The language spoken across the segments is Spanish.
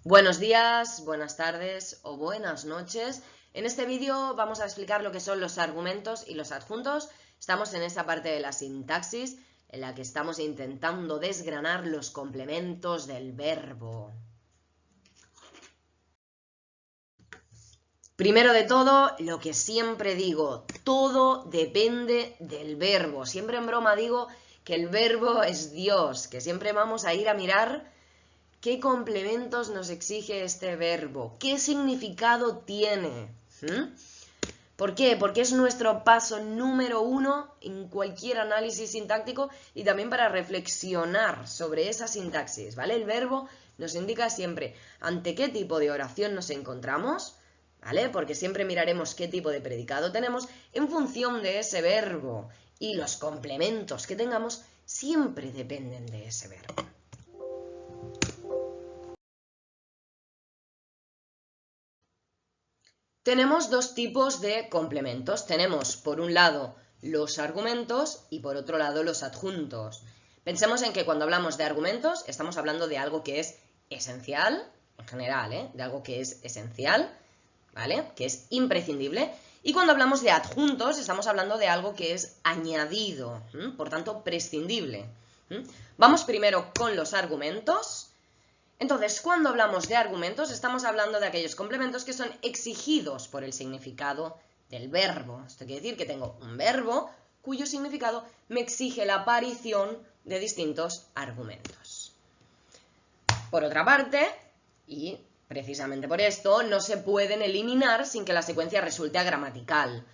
Buenos días, buenas tardes o buenas noches. En este vídeo vamos a explicar lo que son los argumentos y los adjuntos. Estamos en esa parte de la sintaxis en la que estamos intentando desgranar los complementos del verbo. Primero de todo, lo que siempre digo, todo depende del verbo. Siempre en broma digo que el verbo es Dios, que siempre vamos a ir a mirar ¿qué complementos nos exige este verbo? ¿Qué significado tiene? ¿Por qué? Porque es nuestro paso número 1 en cualquier análisis sintáctico y también para reflexionar sobre esa sintaxis, ¿vale? El verbo nos indica siempre ante qué tipo de oración nos encontramos, ¿vale? Porque siempre miraremos qué tipo de predicado tenemos en función de ese verbo y los complementos que tengamos siempre dependen de ese verbo. Tenemos dos tipos de complementos. Tenemos, por un lado, los argumentos y por otro lado, los adjuntos. Pensemos en que cuando hablamos de argumentos estamos hablando de algo que es esencial, en general, de algo que es esencial, ¿vale? Que es imprescindible. Y cuando hablamos de adjuntos estamos hablando de algo que es añadido, por tanto, prescindible. Vamos primero con los argumentos. Entonces, cuando hablamos de argumentos, estamos hablando de aquellos complementos que son exigidos por el significado del verbo. Esto quiere decir que tengo un verbo cuyo significado me exige la aparición de distintos argumentos. Por otra parte, y precisamente por esto, no se pueden eliminar sin que la secuencia resulte agramatical.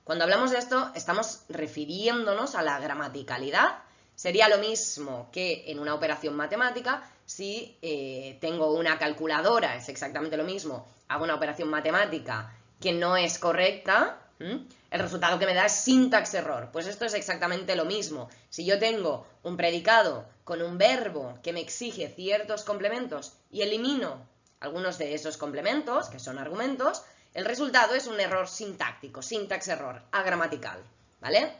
Cuando hablamos de esto, estamos refiriéndonos a la gramaticalidad. Sería lo mismo que en una operación matemática, si tengo una calculadora, es exactamente lo mismo, hago una operación matemática que no es correcta, el resultado que me da es syntax error. Pues esto es exactamente lo mismo. Si yo tengo un predicado con un verbo que me exige ciertos complementos y elimino algunos de esos complementos, que son argumentos, el resultado es un error sintáctico, syntax error, agramatical, ¿vale?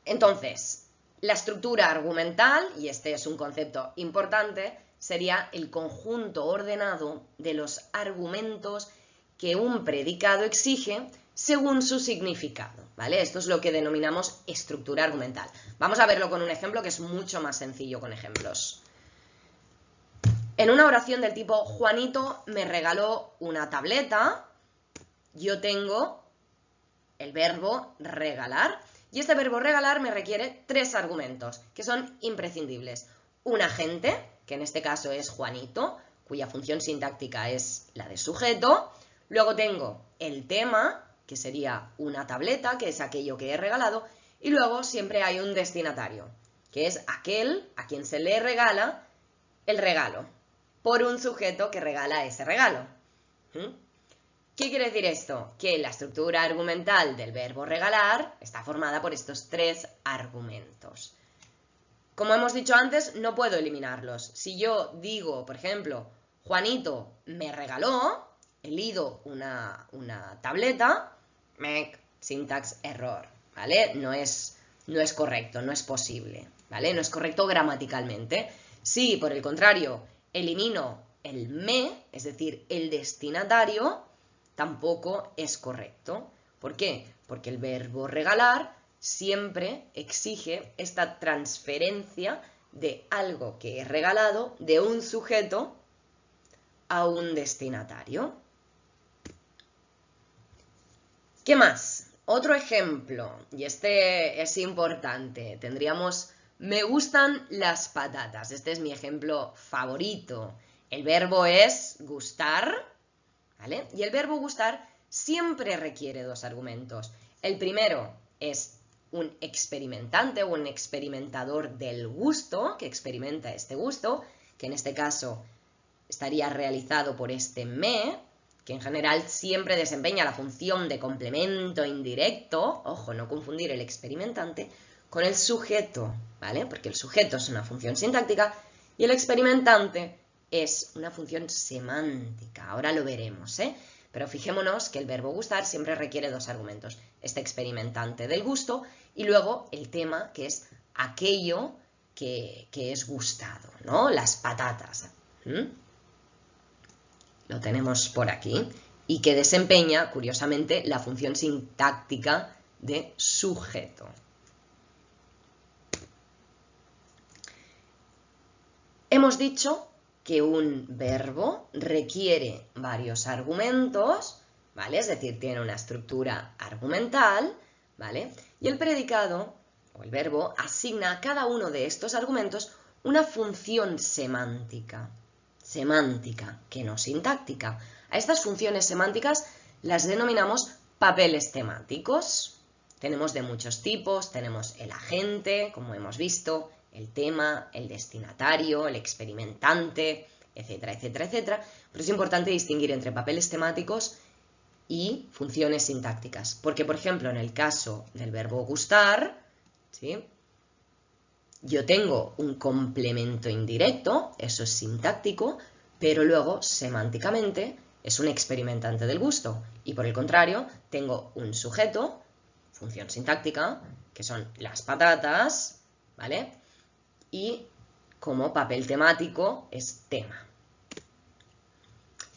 Entonces, la estructura argumental, y este es un concepto importante, sería el conjunto ordenado de los argumentos que un predicado exige según su significado, ¿vale? Esto es lo que denominamos estructura argumental. Vamos a verlo con un ejemplo que es mucho más sencillo con ejemplos. En una oración del tipo Juanito me regaló una tableta, yo tengo el verbo regalar. Y este verbo regalar me requiere 3 argumentos, que son imprescindibles. Un agente, que en este caso es Juanito, cuya función sintáctica es la de sujeto. Luego tengo el tema, que sería una tableta, que es aquello que he regalado. Y luego siempre hay un destinatario, que es aquel a quien se le regala el regalo, por un sujeto que regala ese regalo. ¿Qué quiere decir esto? Que la estructura argumental del verbo regalar está formada por estos 3 argumentos. Como hemos dicho antes, no puedo eliminarlos. Si yo digo, por ejemplo, Juanito me regaló, he leído una tableta, syntax error, ¿vale? No es correcto, no es posible, ¿vale? No es correcto gramaticalmente. Si, por el contrario, elimino el me, es decir, el destinatario, tampoco es correcto. ¿Por qué? Porque el verbo regalar siempre exige esta transferencia de algo que es regalado de un sujeto a un destinatario. ¿Qué más? Otro ejemplo, y este es importante, tendríamos me gustan las patatas. Este es mi ejemplo favorito. El verbo es gustar, ¿vale? Y el verbo gustar siempre requiere 2 argumentos. El primero es un experimentante o un experimentador del gusto, que experimenta este gusto, que en este caso estaría realizado por este me, que en general siempre desempeña la función de complemento indirecto, ojo, no confundir el experimentante con el sujeto, ¿vale? Porque el sujeto es una función sintáctica y el experimentante es una función semántica. Ahora lo veremos, Pero fijémonos que el verbo gustar siempre requiere 2 argumentos. Este experimentante del gusto y luego el tema, que es aquello que es gustado, ¿no? Las patatas. Lo tenemos por aquí. Y que desempeña, curiosamente, la función sintáctica de sujeto. Hemos dicho que un verbo requiere varios argumentos, ¿vale? Es decir, tiene una estructura argumental, ¿vale? Y el predicado, o el verbo, asigna a cada uno de estos argumentos una función semántica, que no sintáctica. A estas funciones semánticas las denominamos papeles temáticos. Tenemos de muchos tipos, tenemos el agente, como hemos visto, el tema, el destinatario, el experimentante, etcétera, etcétera, etcétera. Pero es importante distinguir entre papeles temáticos y funciones sintácticas. Porque, por ejemplo, en el caso del verbo gustar, ¿sí?, yo tengo un complemento indirecto, eso es sintáctico, pero luego, semánticamente, es un experimentante del gusto. Y por el contrario, tengo un sujeto, función sintáctica, que son las patatas, ¿vale? Y como papel temático es tema.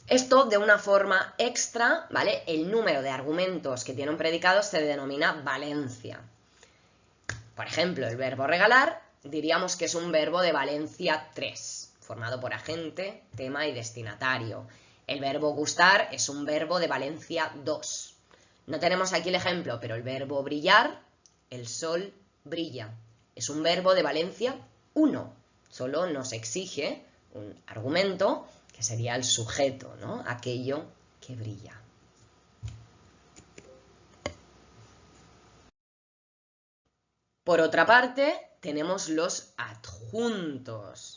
Esto de una forma extra, ¿vale? El número de argumentos que tiene un predicado se denomina valencia. Por ejemplo, el verbo regalar, diríamos que es un verbo de valencia 3, formado por agente, tema y destinatario. El verbo gustar es un verbo de valencia 2. No tenemos aquí el ejemplo, pero el verbo brillar, el sol brilla. Es un verbo de valencia 1. Solo nos exige un argumento que sería el sujeto, ¿no? Aquello que brilla. Por otra parte, tenemos los adjuntos.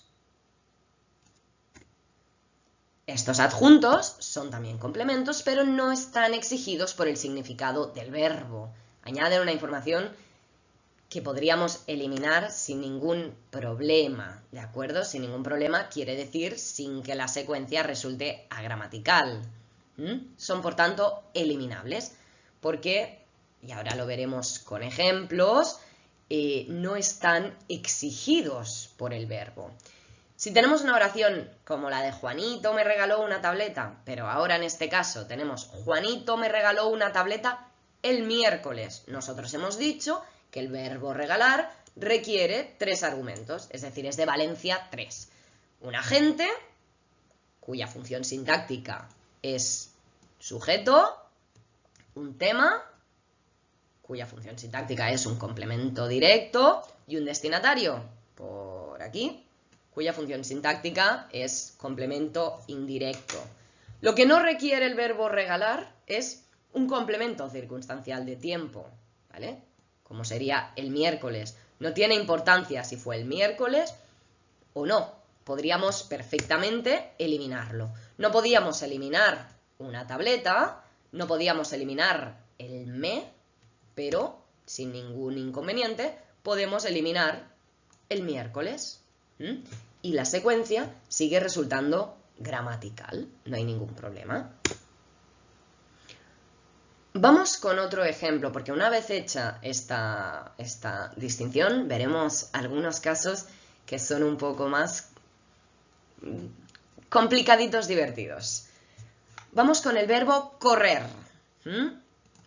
Estos adjuntos son también complementos, pero no están exigidos por el significado del verbo. Añaden una información que podríamos eliminar sin ningún problema, ¿de acuerdo? Sin ningún problema quiere decir sin que la secuencia resulte agramatical. Son, por tanto, eliminables, porque, y ahora lo veremos con ejemplos, no están exigidos por el verbo. Si tenemos una oración como la de Juanito me regaló una tableta, pero ahora en este caso tenemos Juanito me regaló una tableta el miércoles, nosotros hemos dicho que el verbo regalar requiere 3 argumentos, es decir, es de valencia 3. Un agente, cuya función sintáctica es sujeto, un tema, cuya función sintáctica es un complemento directo, y un destinatario, por aquí, cuya función sintáctica es complemento indirecto. Lo que no requiere el verbo regalar es un complemento circunstancial de tiempo, ¿vale? Como sería el miércoles. No tiene importancia si fue el miércoles o no. Podríamos perfectamente eliminarlo. No podíamos eliminar una tableta, no podíamos eliminar el me, pero sin ningún inconveniente podemos eliminar el miércoles. Y la secuencia sigue resultando gramatical, no hay ningún problema. Vamos con otro ejemplo, porque una vez hecha esta distinción, veremos algunos casos que son un poco más complicaditos, divertidos. Vamos con el verbo correr.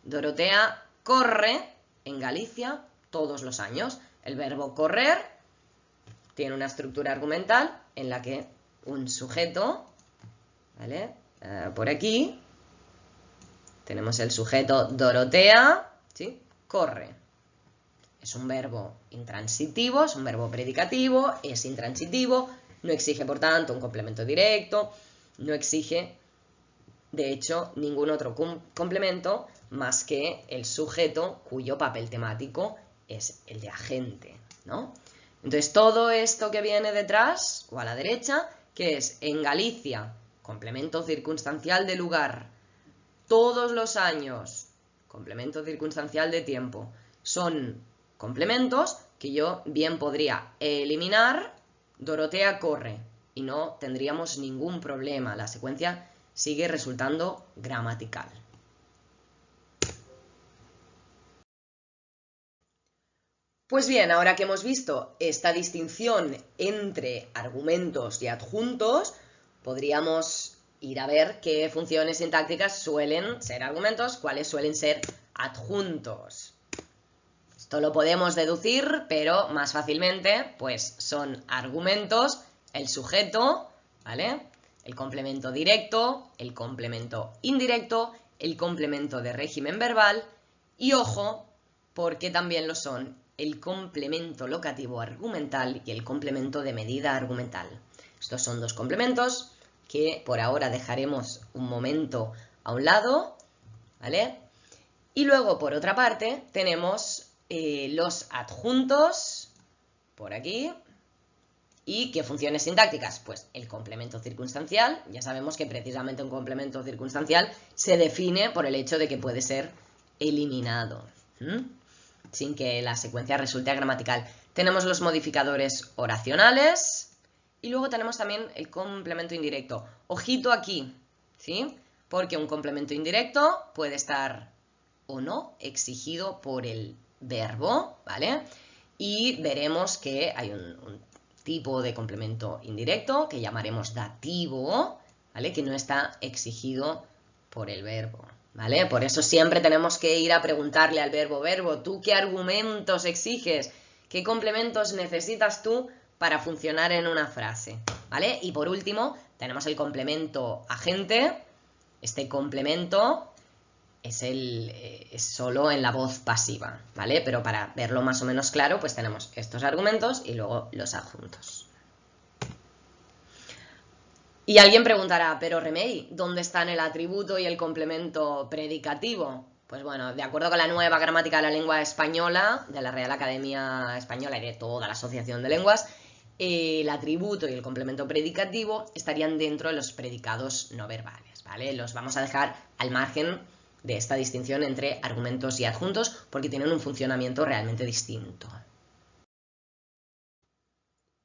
Dorotea corre en Galicia todos los años. El verbo correr tiene una estructura argumental en la que un sujeto, ¿vale? Por aquí tenemos el sujeto Dorotea, ¿sí? Corre. Es un verbo intransitivo, es un verbo predicativo, es intransitivo, no exige, por tanto, un complemento directo, no exige, de hecho, ningún otro complemento más que el sujeto cuyo papel temático es el de agente, ¿no? Entonces, todo esto que viene detrás o a la derecha, que es en Galicia, complemento circunstancial de lugar, todos los años, complemento circunstancial de tiempo, son complementos que yo bien podría eliminar. Dorotea corre y no tendríamos ningún problema. La secuencia sigue resultando gramatical. Pues bien, ahora que hemos visto esta distinción entre argumentos y adjuntos, podríamos ir a ver qué funciones sintácticas suelen ser argumentos, cuáles suelen ser adjuntos. Esto lo podemos deducir, pero más fácilmente, pues son argumentos, el sujeto, ¿vale? El complemento directo, el complemento indirecto, el complemento de régimen verbal y, ojo, porque también lo son el complemento locativo argumental y el complemento de medida argumental. Estos son dos complementos que por ahora dejaremos un momento a un lado, ¿vale? Y luego, por otra parte, tenemos los adjuntos, por aquí. ¿Y qué funciones sintácticas? Pues el complemento circunstancial. Ya sabemos que precisamente un complemento circunstancial se define por el hecho de que puede ser eliminado, sin que la secuencia resulte gramatical. Tenemos los modificadores oracionales y luego tenemos también el complemento indirecto. Ojito aquí, ¿sí? Porque un complemento indirecto puede estar o no exigido por el verbo, ¿vale? Y veremos que hay un tipo de complemento indirecto que llamaremos dativo, ¿vale? Que no está exigido por el verbo, ¿vale? Por eso siempre tenemos que ir a preguntarle al verbo, ¿tú qué argumentos exiges? ¿Qué complementos necesitas tú para funcionar en una frase? ¿Vale? Y por último, tenemos el complemento agente. Este complemento es solo en la voz pasiva, ¿vale? Pero para verlo más o menos claro, pues tenemos estos argumentos y luego los adjuntos. Y alguien preguntará, pero Remey, ¿dónde están el atributo y el complemento predicativo? Pues bueno, de acuerdo con la nueva gramática de la lengua española, de la Real Academia Española y de toda la Asociación de Lenguas, el atributo y el complemento predicativo estarían dentro de los predicados no verbales, ¿vale? Los vamos a dejar al margen de esta distinción entre argumentos y adjuntos porque tienen un funcionamiento realmente distinto.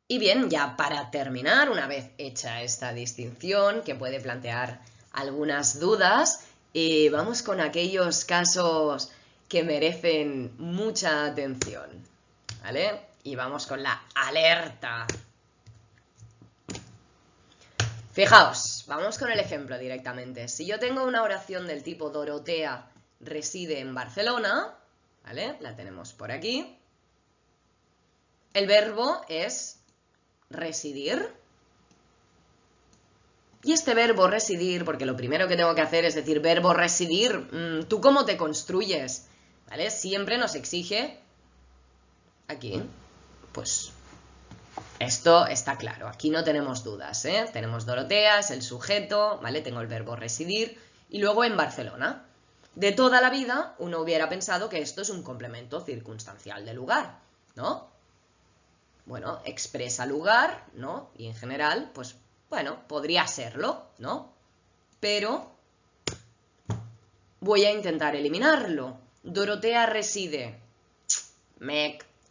Y bien, ya para terminar, una vez hecha esta distinción, que puede plantear algunas dudas, vamos con aquellos casos que merecen mucha atención, ¿vale? Y vamos con la alerta. Fijaos, vamos con el ejemplo directamente. Si yo tengo una oración del tipo Dorotea reside en Barcelona, ¿vale? La tenemos por aquí. El verbo es residir. Y este verbo residir, porque lo primero que tengo que hacer es decir verbo residir, ¿tú cómo te construyes? ¿Vale? Siempre nos exige aquí, pues esto está claro, aquí no tenemos dudas, ¿eh? Tenemos Dorotea, es el sujeto, ¿vale? Tengo el verbo residir y luego en Barcelona. De toda la vida uno hubiera pensado que esto es un complemento circunstancial de lugar, ¿no? Bueno, expresa lugar, ¿no? Y en general, pues, bueno, podría serlo, ¿no? Pero voy a intentar eliminarlo. Dorotea reside.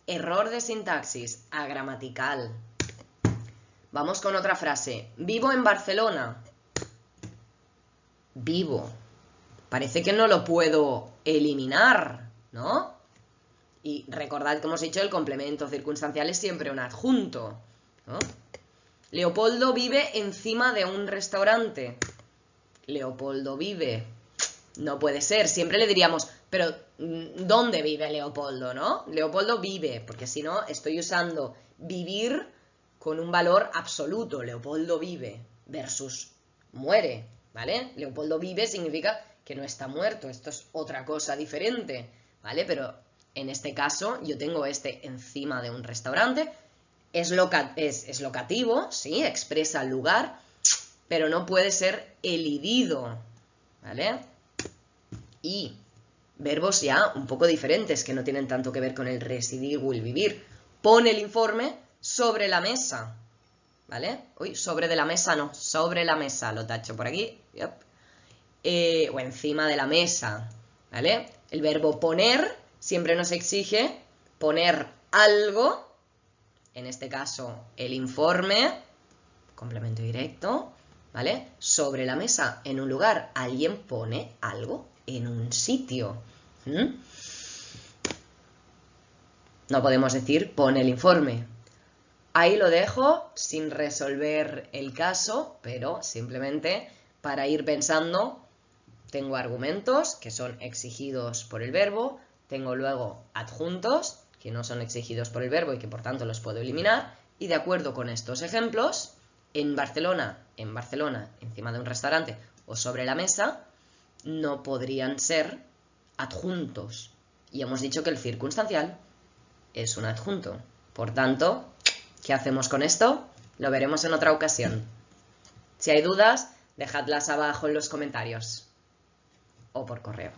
Error de sintaxis, agramatical. Vamos con otra frase. Vivo en Barcelona. Vivo. Parece que no lo puedo eliminar, ¿no? Y recordad que hemos dicho el complemento circunstancial es siempre un adjunto, ¿no? Leopoldo vive encima de un restaurante. Leopoldo vive. No puede ser. Siempre le diríamos, pero ¿dónde vive Leopoldo, no? Leopoldo vive, porque si no estoy usando vivir con un valor absoluto. Leopoldo vive versus muere, ¿vale? Leopoldo vive significa que no está muerto. Esto es otra cosa diferente, ¿vale? Pero en este caso yo tengo este encima de un restaurante. Es locativo, ¿sí? Expresa el lugar, pero no puede ser elidido, ¿vale? Y verbos ya un poco diferentes que no tienen tanto que ver con el residir o el vivir. Pone el informe sobre la mesa, ¿vale? Uy, sobre de la mesa no, sobre la mesa, lo tacho por aquí. Yep. O encima de la mesa, ¿vale? El verbo poner siempre nos exige poner algo, en este caso el informe, complemento directo, ¿vale? Sobre la mesa, en un lugar, alguien pone algo en un sitio. No podemos decir pon el informe. Ahí lo dejo sin resolver el caso, pero simplemente para ir pensando, tengo argumentos que son exigidos por el verbo, tengo luego adjuntos que no son exigidos por el verbo y que por tanto los puedo eliminar, y de acuerdo con estos ejemplos, en Barcelona, encima de un restaurante o sobre la mesa, no podrían ser adjuntos. Y hemos dicho que el circunstancial es un adjunto. Por tanto, ¿qué hacemos con esto? Lo veremos en otra ocasión. Si hay dudas, dejadlas abajo en los comentarios o por correo.